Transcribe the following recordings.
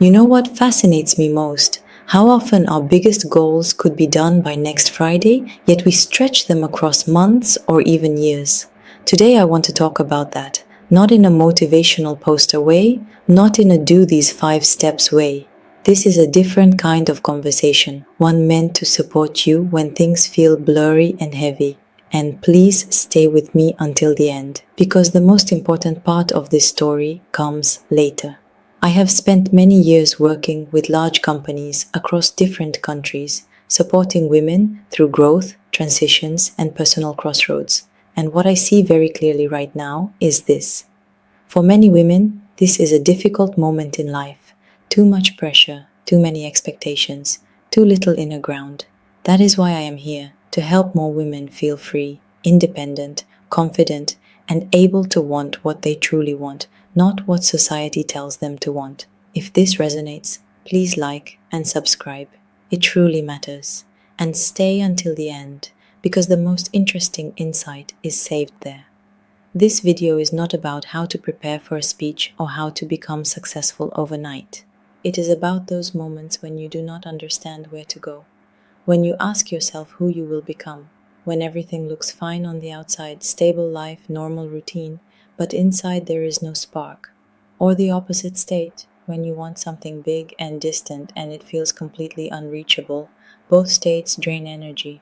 You know what fascinates me most? How often our biggest goals could be done by next Friday, yet we stretch them across months or even years. Today I want to talk about that, not in a motivational poster way, not in a do these 5 steps way. This is a different kind of conversation, one meant to support you when things feel blurry and heavy. And please stay with me until the end, because the most important part of this story comes later. I have spent many years working with large companies across different countries, supporting women through growth, transitions, and personal crossroads. And what I see very clearly right now is this. For many women, this is a difficult moment in life. Too much pressure, too many expectations, too little inner ground. That is why I am here, to help more women feel free, independent, confident, and able to want what they truly want, not what society tells them to want. If this resonates, please like and subscribe. It truly matters. And stay until the end, because the most interesting insight is saved there. This video is not about how to prepare for a speech or how to become successful overnight. It is about those moments when you do not understand where to go, when you ask yourself who you will become, when everything looks fine on the outside, stable life, normal routine, but inside there is no spark. Or the opposite state, when you want something big and distant and it feels completely unreachable. Both states drain energy.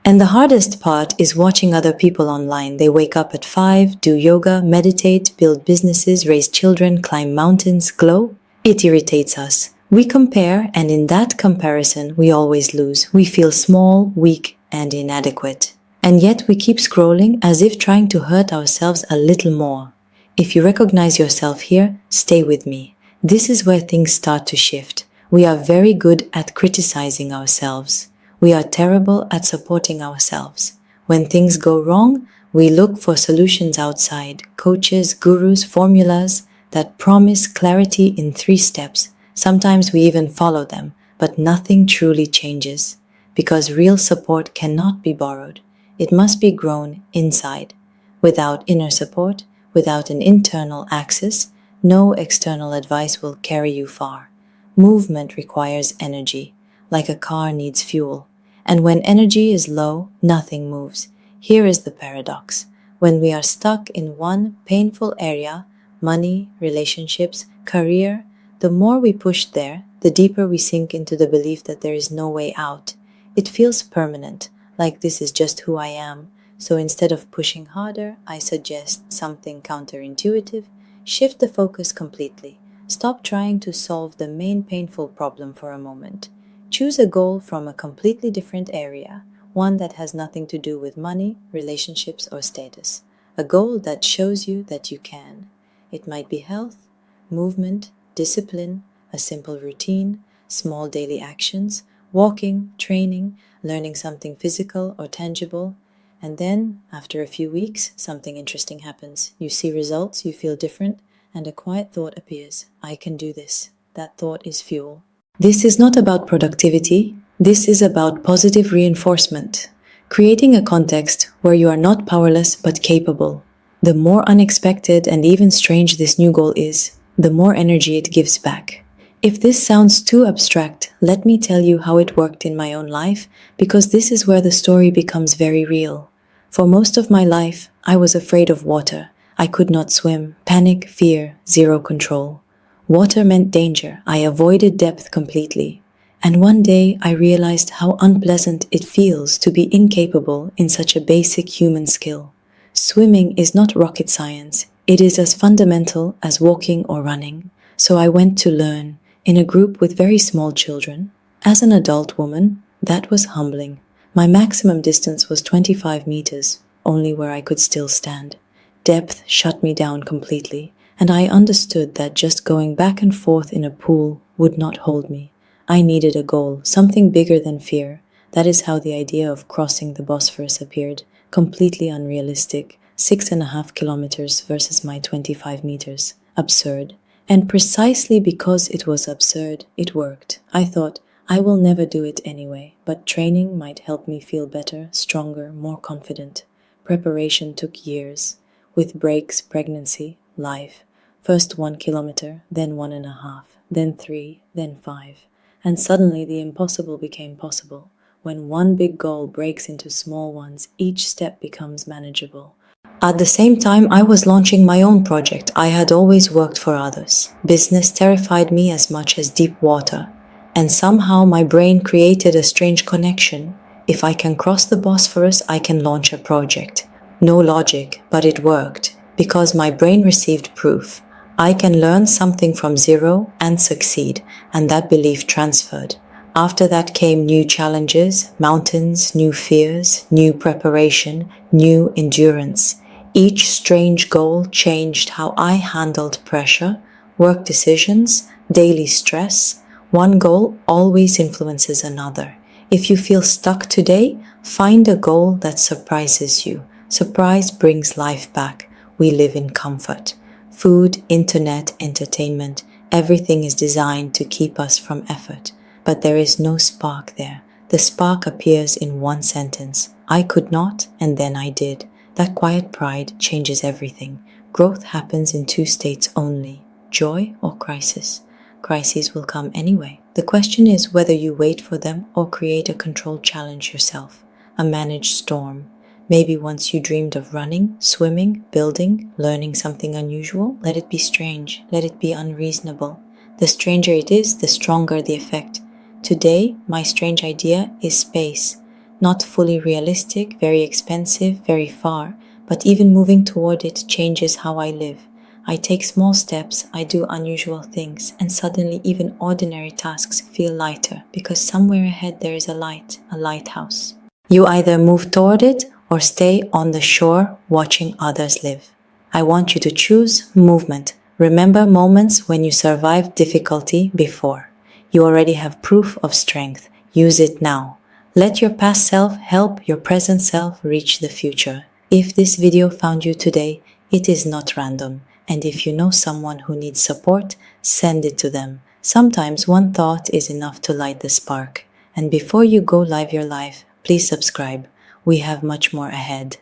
And the hardest part is watching other people online. They wake up at 5, do yoga, meditate, build businesses, raise children, climb mountains, glow. It irritates us. We compare, and in that comparison, we always lose. We feel small, weak, and inadequate. And yet we keep scrolling as if trying to hurt ourselves a little more. If you recognize yourself here, stay with me. This is where things start to shift. We are very good at criticizing ourselves. We are terrible at supporting ourselves. When things go wrong, we look for solutions outside, coaches, gurus, formulas that promise clarity in 3 steps. Sometimes we even follow them, but nothing truly changes, because real support cannot be borrowed. It must be grown inside. Without inner support, without an internal axis, no external advice will carry you far. Movement requires energy, like a car needs fuel. And when energy is low, nothing moves. Here is the paradox. When we are stuck in one painful area, money, relationships, career, the more we push there, the deeper we sink into the belief that there is no way out. It feels permanent, like this is just who I am. So instead of pushing harder, I suggest something counterintuitive. Shift the focus completely. Stop trying to solve the main painful problem for a moment. Choose a goal from a completely different area, one that has nothing to do with money, relationships, or status. A goal that shows you that you can. It might be health, movement, discipline, a simple routine, small daily actions, walking, training, learning something physical or tangible. And then, after a few weeks, something interesting happens. You see results, you feel different, and a quiet thought appears. I can do this. That thought is fuel. This is not about productivity. This is about positive reinforcement, creating a context where you are not powerless but capable. The more unexpected and even strange this new goal is, the more energy it gives back. If this sounds too abstract, let me tell you how it worked in my own life, because this is where the story becomes very real. For most of my life, I was afraid of water. I could not swim. Panic, fear, zero control. Water meant danger. I avoided depth completely. And one day I realized how unpleasant it feels to be incapable in such a basic human skill. Swimming is not rocket science. It is as fundamental as walking or running. So I went to learn in a group with very small children. As an adult woman, that was humbling. My maximum distance was 25 meters, only where I could still stand. Depth shut me down completely. And I understood that just going back and forth in a pool would not hold me. I needed a goal, something bigger than fear. That is how the idea of crossing the Bosphorus appeared, completely unrealistic, 6.5 kilometers versus my 25 meters. Absurd. And precisely because it was absurd, it worked. I thought, I will never do it anyway, but training might help me feel better, stronger, more confident. Preparation took years, with breaks, pregnancy, life. First 1 kilometer, then 1.5. then 3, then 5. And suddenly the impossible became possible. When one big goal breaks into small ones, each step becomes manageable. At the same time, I was launching my own project. I had always worked for others. Business terrified me as much as deep water. And somehow my brain created a strange connection. If I can cross the Bosphorus, I can launch a project. No logic, but it worked, because my brain received proof. I can learn something from zero and succeed, and that belief transferred. After that came new challenges, mountains, new fears, new preparation, new endurance. Each strange goal changed how I handled pressure, work decisions, daily stress. One goal always influences another. If you feel stuck today, find a goal that surprises you. Surprise brings life back. We live in comfort. Food, internet, entertainment, everything is designed to keep us from effort. But there is no spark there. The spark appears in one sentence. I could not, and then I did. That quiet pride changes everything. Growth happens in 2 states only: joy or crisis. Crises will come anyway. The question is whether you wait for them or create a controlled challenge yourself, a managed storm. Maybe once you dreamed of running, swimming, building, learning something unusual, let it be strange, let it be unreasonable. The stranger it is, the stronger the effect. Today, my strange idea is space. Not fully realistic, very expensive, very far, but even moving toward it changes how I live. I take small steps, I do unusual things, and suddenly even ordinary tasks feel lighter because somewhere ahead there is a light, a lighthouse. You either move toward it or stay on the shore watching others live. I want you to choose movement. Remember moments when you survived difficulty before. You already have proof of strength. Use it now. Let your past self help your present self reach the future. If this video found you today, it is not random. And if you know someone who needs support, send it to them. Sometimes one thought is enough to light the spark. And before you go live your life, please subscribe. We have much more ahead.